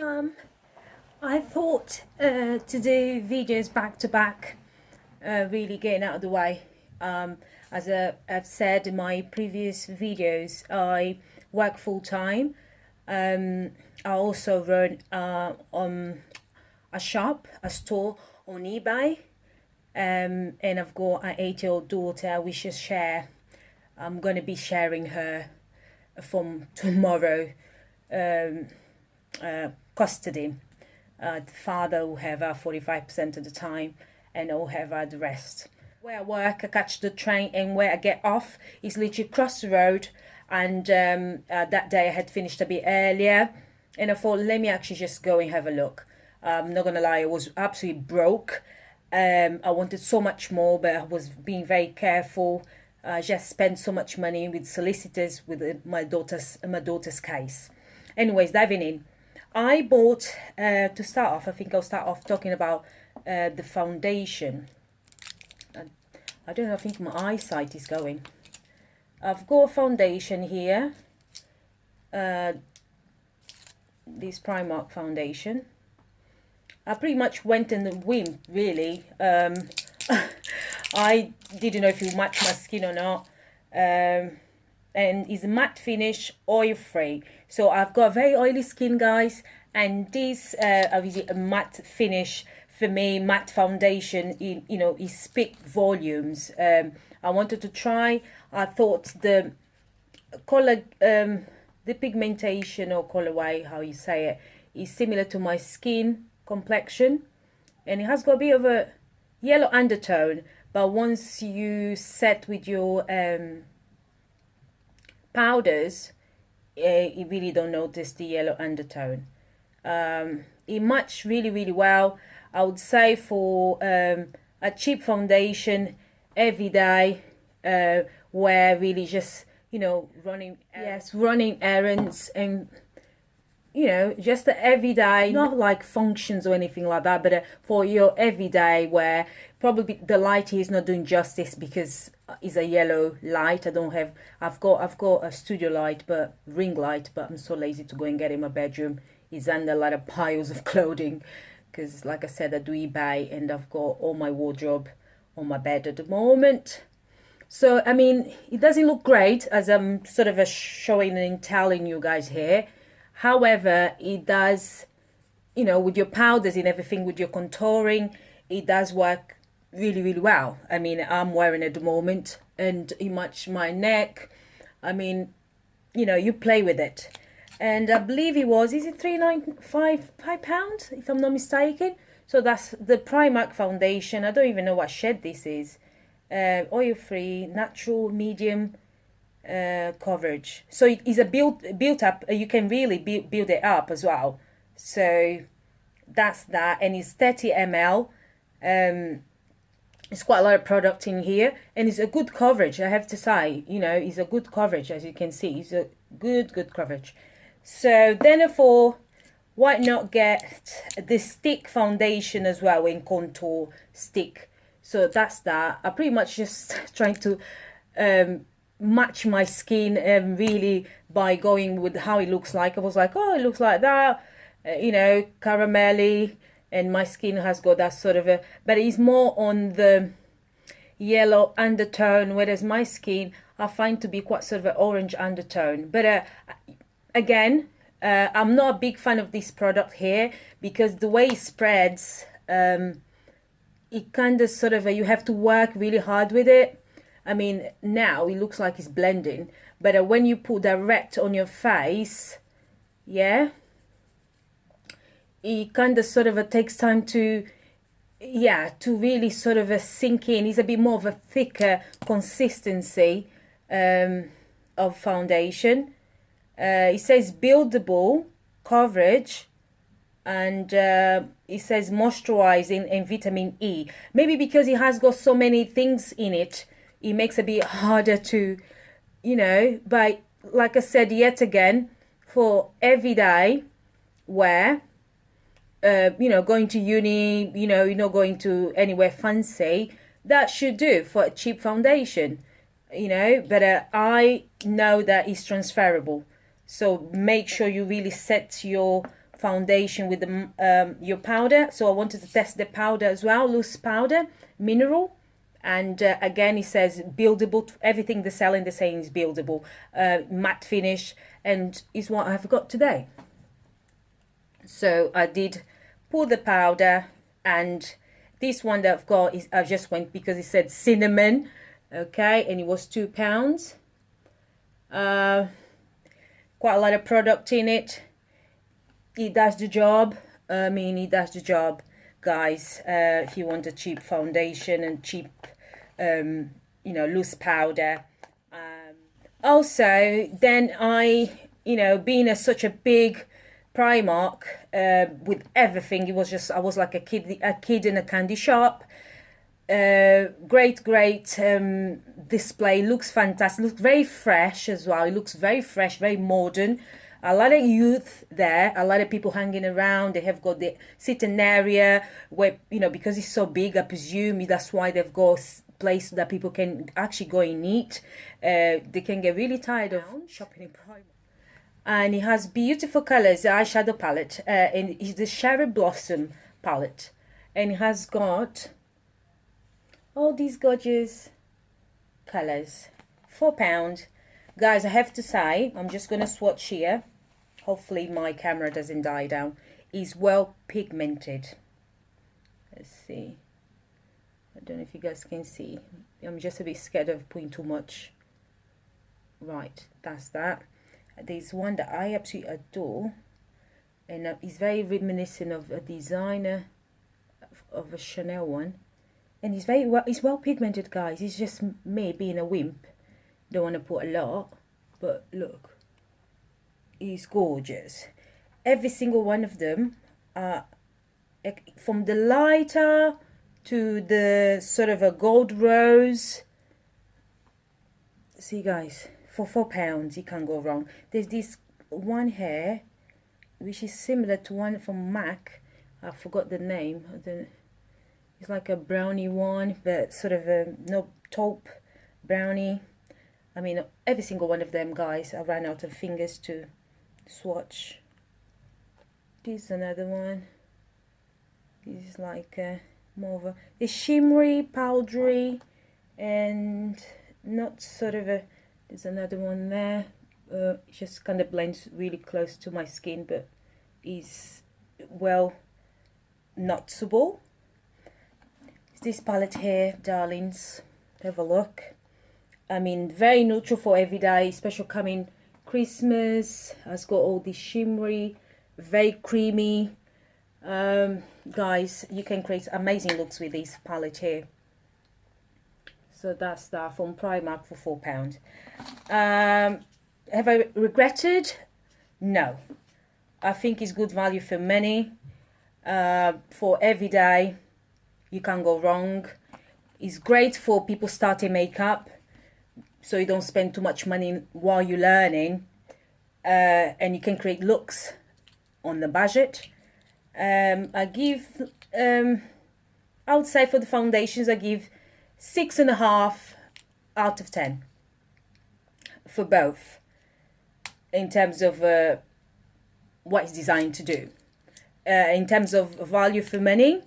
I thought to do videos back to back, really getting out of the way. As I've said in my previous videos, I work full time. I also run a shop, a store on eBay, and I've got an 8-year-old daughter. We should share. I'm going to be sharing her from tomorrow. Custody. The father will have 45% of the time, and I'll have the rest. Where I work, I catch the train, and where I get off is literally across the road. And that day I had finished a bit earlier, and I thought, let me actually just go and have a look. I'm not gonna lie, I was absolutely broke. I wanted so much more, but I was being very careful. I just spent so much money with solicitors with my daughter's case. Anyways, diving in. I bought, to start off, I think I'll start off talking about the foundation. I don't know, I think my eyesight is going. I've got a foundation here. This Primark foundation. I pretty much went in the whim, really. I didn't know if it would match my skin or not. And it's a matte finish, oil free. So I've got very oily skin, guys, and this obviously a matte finish for me. Matte foundation, it speak volumes. I wanted to try. I thought the color, the pigmentation or colorway, how you say it, is similar to my skin complexion, and it has got a bit of a yellow undertone. But once you set with your powders, you really don't notice the yellow undertone. It matched really well. I would say for a cheap foundation every day, where really just running errands and just the everyday, not like functions or anything like that, but for your everyday, where probably the light is not doing justice because it's a yellow light. I've got a studio light, but ring light, but I'm so lazy to go and get it in my bedroom. It's under a lot of piles of clothing, because like I said, I do eBay, and I've got all my wardrobe on my bed at the moment. So I mean, it doesn't look great, as I'm sort of showing and telling you guys here. However, it does, with your powders and everything, with your contouring, it does work really well. I mean, I'm wearing it at the moment, and it matches my neck. I mean, you play with it. And I believe is it £3.95, if I'm not mistaken? So that's the Primark foundation. I don't even know what shade this is. Oil free, natural, medium coverage. So it is a built up. You can really build it up as well. So that's that, and it's 30 ml. It's quite a lot of product in here, and it's a good coverage, I have to say. It's a good coverage, as you can see. It's a good coverage. So therefore, why not get the stick foundation as well, in contour stick? So that's that. I pretty much just trying to match my skin, really, by going with how it looks like. I was like, oh, it looks like that, caramelly, and my skin has got that sort of but it's more on the yellow undertone, whereas my skin I find to be quite sort of an orange undertone. But again, I'm not a big fan of this product here, because the way it spreads, it kind of sort of you have to work really hard with it. I mean, now it looks like it's blending, but when you put direct on your face, yeah, it kind of sort of takes time to really sort of sink in. It's a bit more of a thicker consistency of foundation. It says buildable coverage, and it says moisturizing and vitamin E. Maybe because it has got so many things in it, it makes it a bit harder to, but like I said, yet again, for everyday wear, going to uni, you're not going to anywhere fancy, that should do for a cheap foundation, but I know that it's transferable. So make sure you really set your foundation with the your powder. So I wanted to test the powder as well, loose powder, mineral. And again, it says buildable. Everything they're selling, they're saying is buildable, matte finish, and is what I've got today. So I did pour the powder, and this one that I've got is, I just went because it said cinnamon, okay, and it was £2. Quite a lot of product in it. It does the job. I mean, it does the job, guys. If you want a cheap foundation and cheap you know, loose powder. Also, then I, you know, being such a big Primark with everything, it was just, I was like a kid in a candy shop. Great display, looks fantastic, looks very fresh as well. It looks very fresh, very modern. A lot of youth there, a lot of people hanging around. They have got the sitting area where, you know, because it's so big, I presume that's why they've got place that people can actually go and eat. They can get really tired of shopping in Primark. And it has beautiful colors, the eyeshadow palette, and it's the Cherry Blossom palette, and it has got all these gorgeous colors. £4, guys. I have to say, I'm just gonna swatch here. Hopefully my camera doesn't die down. It's well pigmented. Let's see. I don't know if you guys can see. I'm just a bit scared of putting too much. Right, that's that. There's one that I absolutely adore, and it's very reminiscent of a designer of a Chanel one, and it's very well. It's well pigmented, guys. It's just me being a wimp. Don't want to put a lot, but look, it's gorgeous. Every single one of them, from the lighter to the sort of a gold rose. See, guys, for £4 you can't go wrong. There's this one here which is similar to one from MAC. I forgot the name. It's like a brownie one, but sort of a no taupe brownie. I mean, every single one of them, guys. I ran out of fingers to swatch. This is another one. This is like more of a, it's shimmery, powdery, and not sort of a, there's another one there. It just kind of blends really close to my skin, but is well noticeable. This palette here, darlings, have a look. I mean, very neutral for everyday, special coming Christmas. Has got all this shimmery, very creamy. Guys, you can create amazing looks with this palette here. So that's that from Primark for £4. Have I regretted? No. I think it's good value for money. For everyday, you can't go wrong. It's great for people starting makeup, so you don't spend too much money while you're learning, and you can create looks on the budget. I give, I would say for the foundations, I give 6.5 out of 10 for both, in terms of what it's designed to do. In terms of value for money,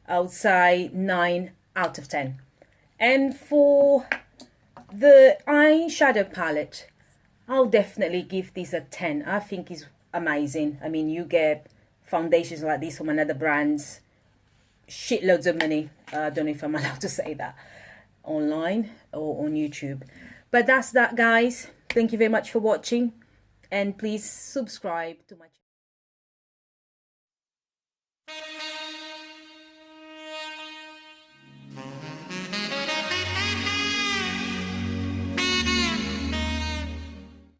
I would say 9 out of 10. And for the eyeshadow palette, I'll definitely give this a 10. I think it's amazing. I mean, you get foundations like this from another brands, shitloads of money. I don't know if I'm allowed to say that online or on YouTube. But that's that, guys. Thank you very much for watching, and please subscribe to my channel.